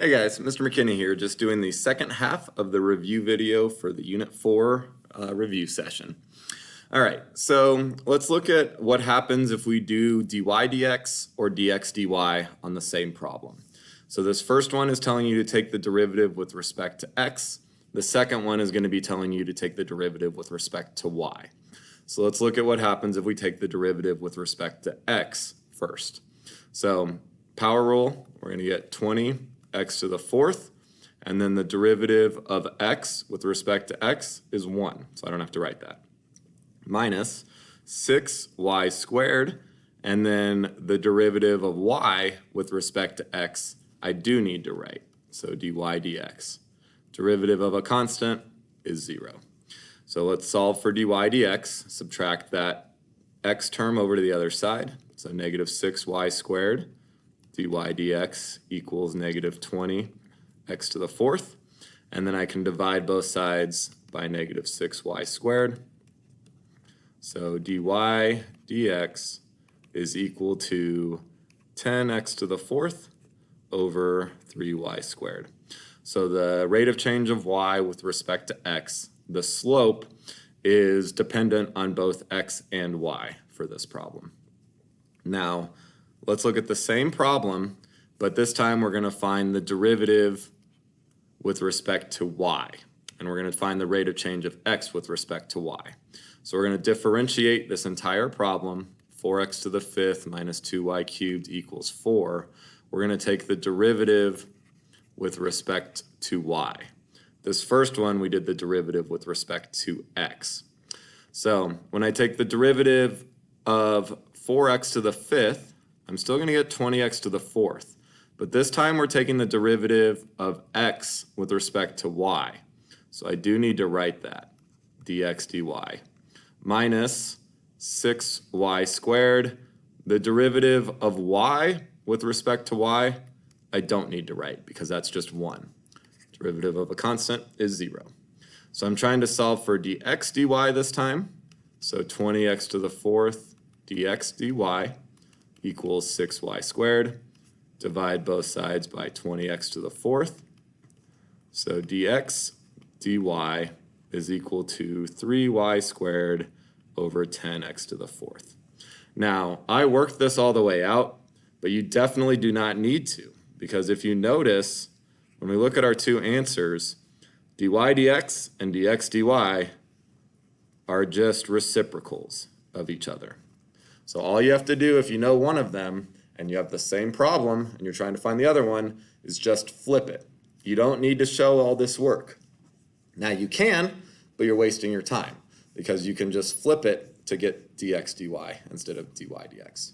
Hey guys, Mr. McKinney here, just doing the second half of the review video for the Unit 4 review session. All right, so let's look at what happens if we do dy dx or dx dy on the same problem. So this first one is telling you to take the derivative with respect to x. The second one is going to be telling you to take the derivative with respect to y. So let's look at what happens if we take the derivative with respect to x first. So power rule, we're going to get 20 x to the fourth, and then the derivative of x with respect to x is 1, so I don't have to write that, minus 6y squared, and then the derivative of y with respect to x I do need to write, so dy dx. Derivative of a constant is 0. So let's solve for dy dx, subtract that x term over to the other side, so negative 6y squared dy dx equals negative 20 x to the fourth, and then I can divide both sides by negative 6y squared. So dy dx is equal to 10x to the fourth over 3y squared. So the rate of change of y with respect to x, the slope, is dependent on both x and y for this problem. Now, let's look at the same problem, but this time we're going to find the derivative with respect to y, and we're going to find the rate of change of x with respect to y. So we're going to differentiate this entire problem, 4x to the fifth minus 2y cubed equals 4. We're going to take the derivative with respect to y. This first one, we did the derivative with respect to x. So when I take the derivative of 4x to the fifth, I'm still going to get 20x to the fourth, but this time we're taking the derivative of x with respect to y. So I do need to write that, dx dy, minus 6y squared. The derivative of y with respect to y, I don't need to write because that's just 1. Derivative of a constant is 0. So I'm trying to solve for dx dy this time. So 20x to the fourth dx dy equals 6y squared. Divide both sides by 20x to the fourth. So dx dy is equal to 3y squared over 10x to the fourth. Now, I worked this all the way out, but you definitely do not need to, because if you notice, when we look at our two answers, dy dx and dx dy are just reciprocals of each other. So all you have to do if you know one of them and you have the same problem and you're trying to find the other one is just flip it. You don't need to show all this work. Now you can, but you're wasting your time because you can just flip it to get dx dy instead of dy dx.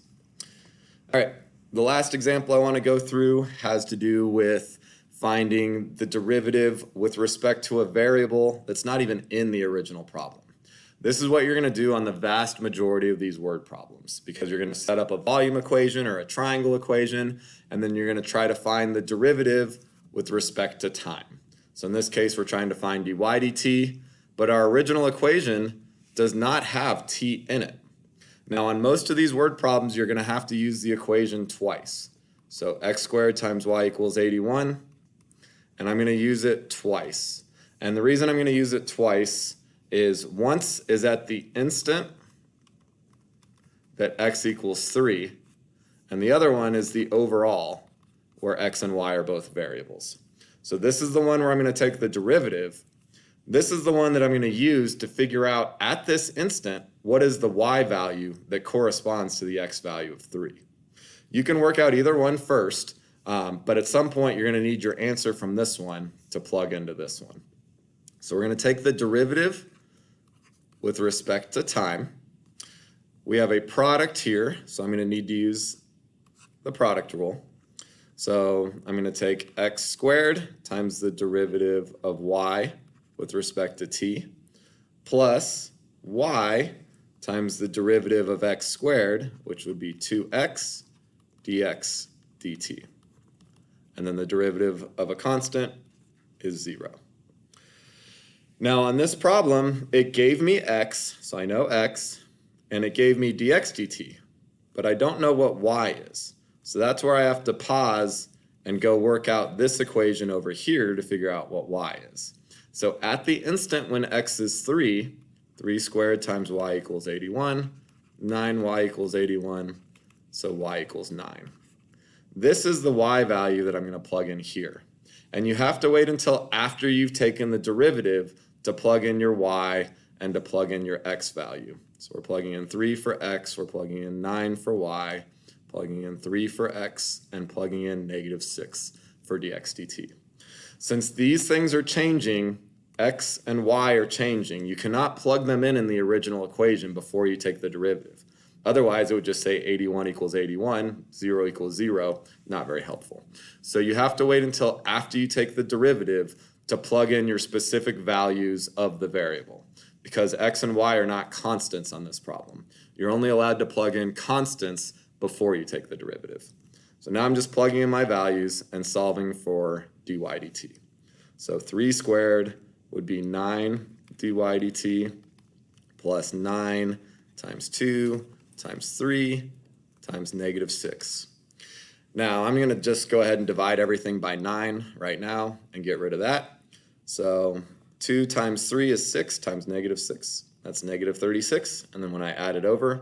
All right, the last example I want to go through has to do with finding the derivative with respect to a variable that's not even in the original problem. This is what you're going to do on the vast majority of these word problems, because you're going to set up a volume equation or a triangle equation, and then you're going to try to find the derivative with respect to time. So in this case, we're trying to find dy dt, but our original equation does not have t in it. Now on most of these word problems, you're going to have to use the equation twice. So x squared times y equals 81, and I'm going to use it twice. And the reason I'm going to use it twice is once is at the instant that x equals 3, and the other one is the overall, where x and y are both variables. So this is the one where I'm going to take the derivative. This is the one that I'm going to use to figure out at this instant what is the y value that corresponds to the x value of 3. You can work out either one first, but at some point you're going to need your answer from this one to plug into this one. So we're going to take the derivative with respect to time. We have a product here, so I'm going to need to use the product rule. So I'm going to take x squared times the derivative of y with respect to t plus y times the derivative of x squared, which would be 2x dx dt. And then the derivative of a constant is 0. Now on this problem, it gave me x, so I know x, and it gave me dx dt, but I don't know what y is. So that's where I have to pause and go work out this equation over here to figure out what y is. So at the instant when x is 3 squared times y equals 81, 9y equals 81, so y equals 9. This is the y value that I'm going to plug in here. And you have to wait until after you've taken the derivative to plug in your y and to plug in your x value. So we're plugging in 3 for x, we're plugging in 9 for y, plugging in 3 for x, and plugging in -6 for dx dt. Since these things are changing, x and y are changing, you cannot plug them in the original equation before you take the derivative. Otherwise, it would just say 81 equals 81, 0 equals 0, not very helpful. So you have to wait until after you take the derivative to plug in your specific values of the variable, because x and y are not constants on this problem. You're only allowed to plug in constants before you take the derivative. So now I'm just plugging in my values and solving for dy dt. So 3 squared would be 9 dy dt plus 9 times 2 times 3 times -6. Now I'm going to just go ahead and divide everything by 9 right now and get rid of that. So 2 times 3 is 6 times -6. That's -36. And then when I add it over,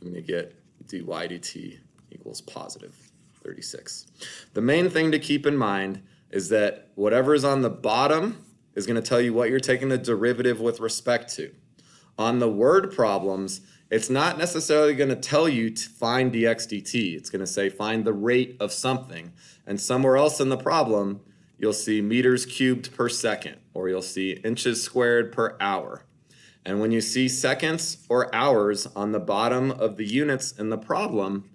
I'm going to get dy dt equals positive 36. The main thing to keep in mind is that whatever is on the bottom is going to tell you what you're taking the derivative with respect to. On the word problems, it's not necessarily going to tell you to find dx dt. It's going to say find the rate of something. And somewhere else in the problem, you'll see meters cubed per second, or you'll see inches squared per hour. And when you see seconds or hours on the bottom of the units in the problem,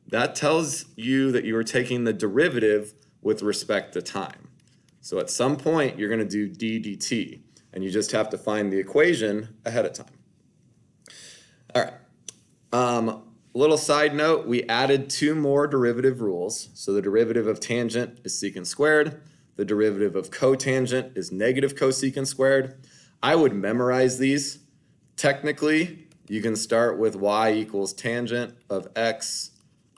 that tells you that you are taking the derivative with respect to time. So at some point, you're going to do d dt, and you just have to find the equation ahead of time. All right. Little side note, we added 2 more derivative rules. So the derivative of tangent is secant squared. The derivative of cotangent is negative cosecant squared. I would memorize these. Technically, you can start with y equals tangent of x,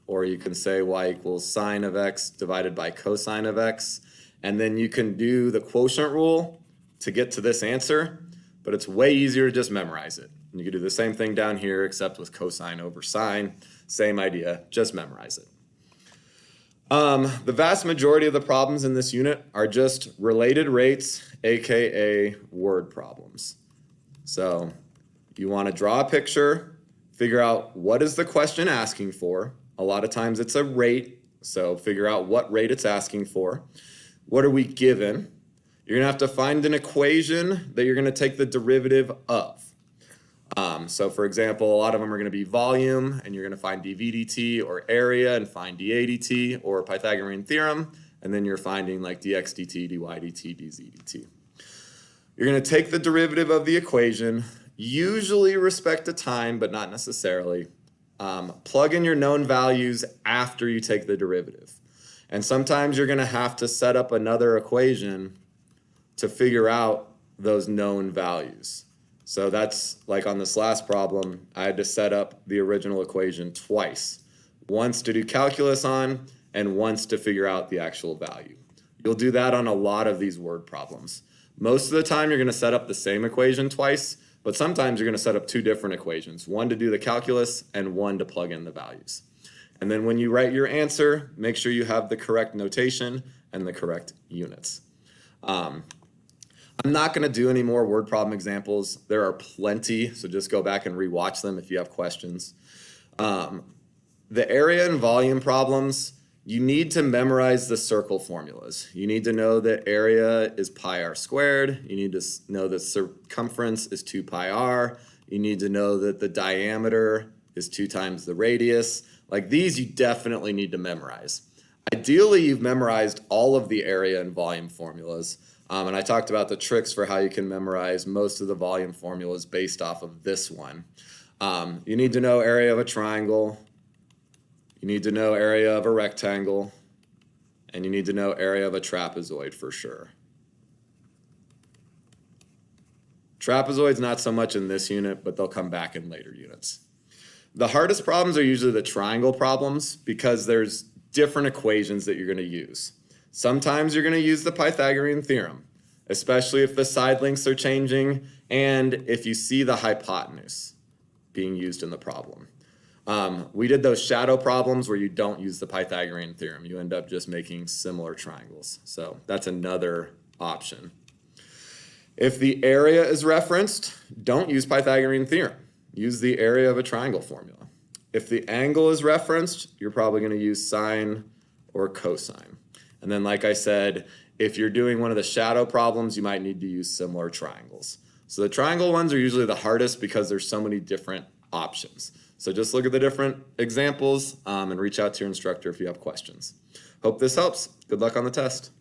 or you can say y equals sine of x divided by cosine of x. And then you can do the quotient rule to get to this answer, but it's way easier to just memorize it. And you can do the same thing down here, except with cosine over sine. Same idea, just memorize it. The vast majority of the problems in this unit are just related rates, aka word problems. So you want to draw a picture, figure out what is the question asking for. A lot of times it's a rate, so figure out what rate it's asking for. What are we given? You're going to have to find an equation that you're going to take the derivative of. So for example, a lot of them are going to be volume, and you're going to find dv dt, or area and find dA dt, or Pythagorean theorem, and then you're finding like dx dt, dy dt, dz dt. You're going to take the derivative of the equation, usually respect to time, but not necessarily. Plug in your known values after you take the derivative. And sometimes you're going to have to set up another equation to figure out those known values. So that's like on this last problem, I had to set up the original equation twice. Once to do calculus on, and once to figure out the actual value. You'll do that on a lot of these word problems. Most of the time you're going to set up the same equation twice, but sometimes you're going to set up 2 different equations, one to do the calculus and one to plug in the values. And then when you write your answer, make sure you have the correct notation and the correct units. I'm not going to do any more word problem examples. There are plenty, so just go back and rewatch them if you have questions. The area and volume problems, you need to memorize the circle formulas. You need to know that area is pi r squared. You need to know that circumference is 2 pi r. You need to know that the diameter is 2 times the radius. Like these, you definitely need to memorize. Ideally, you've memorized all of the area and volume formulas. And I talked about the tricks for how you can memorize most of the volume formulas based off of this one. You need to know area of a triangle. You need to know area of a rectangle. And you need to know area of a trapezoid for sure. Trapezoids not so much in this unit, but they'll come back in later units. The hardest problems are usually the triangle problems because there's different equations that you're going to use. Sometimes you're going to use the Pythagorean theorem, especially if the side lengths are changing and if you see the hypotenuse being used in the problem. We did those shadow problems where you don't use the Pythagorean theorem. You end up just making similar triangles. So that's another option. If the area is referenced, don't use Pythagorean theorem. Use the area of a triangle formula. If the angle is referenced, you're probably going to use sine or cosine. And then, like I said, if you're doing one of the shadow problems, you might need to use similar triangles. So the triangle ones are usually the hardest because there's so many different options. So just look at the different examples and reach out to your instructor if you have questions. Hope this helps. Good luck on the test.